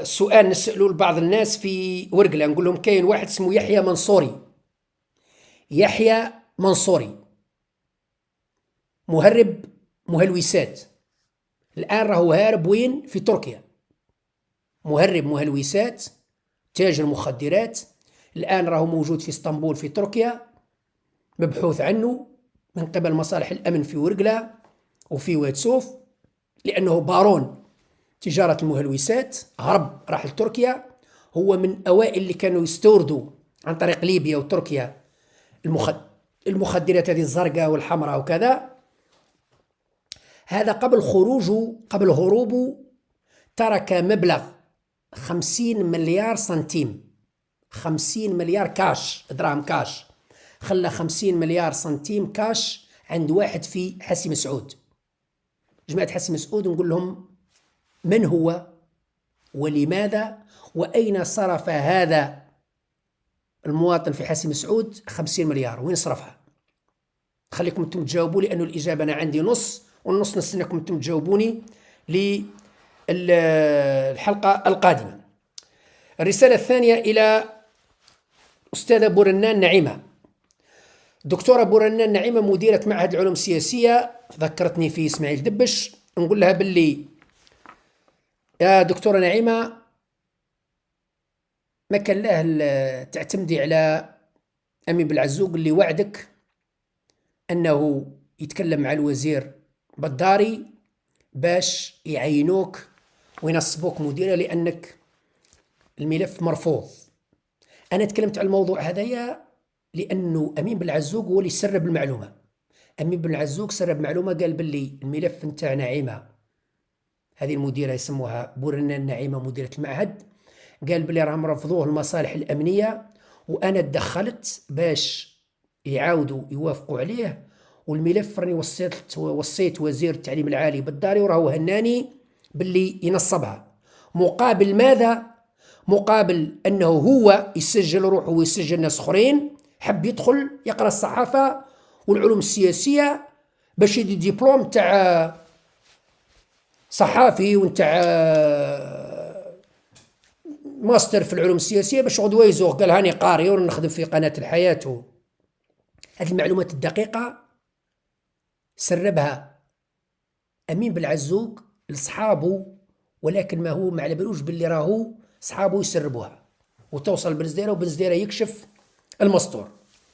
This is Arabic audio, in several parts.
سؤال نسألوا لبعض الناس في ورقلة، نقول لهم كاين واحد اسمه يحيى منصوري. يحيى منصوري مهرب مهلوسات، الآن راهو هارب وين؟ في تركيا. مهرب مهلوسات، تاجر مخدرات، الآن راهو موجود في اسطنبول في تركيا، مبحوث عنه من قبل مصالح الأمن في ورقلة وفي واتسوف، لأنه بارون تجارة المهلوسات. هرب راح لتركيا، هو من أوائل اللي كانوا يستوردوا عن طريق ليبيا وتركيا المخدرات هذه الزرقاء والحمراء وكذا. هذا قبل خروجه، قبل هروبه، ترك مبلغ 50 مليار سنتيم، 50 مليار كاش، دراهم كاش. خلى 50 مليار سنتيم كاش عند واحد في حسي مسعود. جماعة حسي مسعود نقول لهم من هو ولماذا وأين صرف هذا المواطن في حسي مسعود 50 مليار؟ وين صرفها؟ خليكم انتم تجاوبوا، لأنه الإجابة أنا عندي نص، والنص نستناكم انتم تجاوبوني للحلقة القادمة. الرسالة الثانية إلى أستاذة بورنان نعيمة. دكتورة بورنان نعيمة مديرة معهد العلوم السياسية، ذكرتني في إسماعيل دبش. نقول لها باللي يا دكتورة نعيمة، ما كان له تعتمدي على أمين بالعزوق اللي وعدك أنه يتكلم مع الوزير بداري باش يعينوك وينصبوك مديرة، لأنك الملف مرفوض. أنا تكلمت على الموضوع هذايا لأنه أمين بالعزوق هو اللي سرب المعلومة. أمين بالعزوق سرب معلومة، قال باللي الملف نتاع نعيمة، هذه المديرة يسموها بورنان نعيمة مديرة المعهد، قال باللي راهم رفضوه المصالح الأمنية، وأنا تدخلت باش يعاودوا يوافقوا عليه، والملف راني وصيت وزير التعليم العالي بالداري وراهو هناني باللي ينصبها. مقابل ماذا؟ مقابل أنه هو يسجل روحه ويسجل ناس أخرين، حب يدخل يقرأ الصحافة والعلوم السياسية باش يدي ديبلوم تاع صحافي ونتاع ماستر في العلوم السياسية، باش غدوة يزوغ. قال هاني قاري ونخدم في قناة الحياة. هذه المعلومات الدقيقة سربها أمين بالعزوق لصحابه، ولكن ما هو ما على بالوش باللي راهو صحابه يسربوها وتوصل بنزديرة، وبنزديرة يكشف المسطور.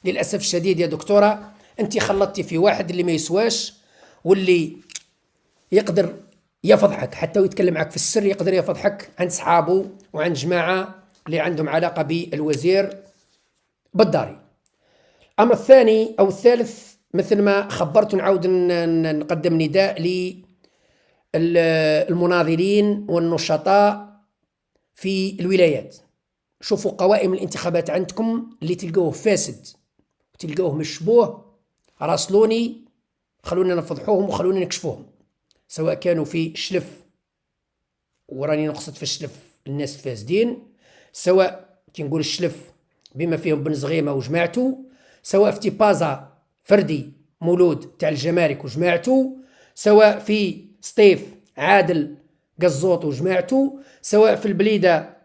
للأسف الشديد يا دكتورة، أنت خلطتي في واحد اللي ما يسواش، واللي يقدر يفضحك حتى ويتكلم معك في السر، يقدر يفضحك عند صحابه وعند جماعة اللي عندهم علاقة بالوزير بالداري. الأمر الثاني أو الثالث، مثل ما خبرت نعاود نقدم نداء للمناضلين والنشطاء في الولايات. شوفوا قوائم الانتخابات عندكم اللي تلقوه فاسد وتلقوه مشبوه، راسلوني، خلونا نفضحوهم وخلونا نكشفوهم، سواء كانوا في الشلف، وراني نقصد في الشلف الناس الفاسدين، سواء كنقول الشلف بما فيهم بن زغيمة وجماعته، سواء في تيبازا فردي مولود تاع الجمارك وجماعته، سواء في سطيف عادل قزوط وجماعته، سواء في البليدة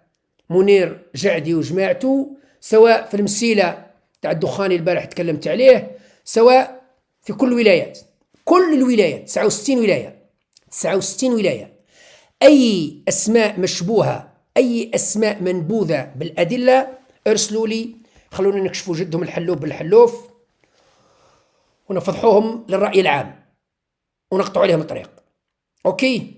منير جعدي وجماعته، سواء في المسيلة تاع الدخاني البارح تكلمت عليه، سواء في كل الولايات، كل الولايات 69 ولاية، 69 ولاية. أي أسماء مشبوهة، أي أسماء منبوذة بالأدلة، ارسلوا لي، خلونا نكشفوا جدهم الحلوف بالحلوف ونفضحوهم للرأي العام ونقطعوا عليهم الطريق. أوكي.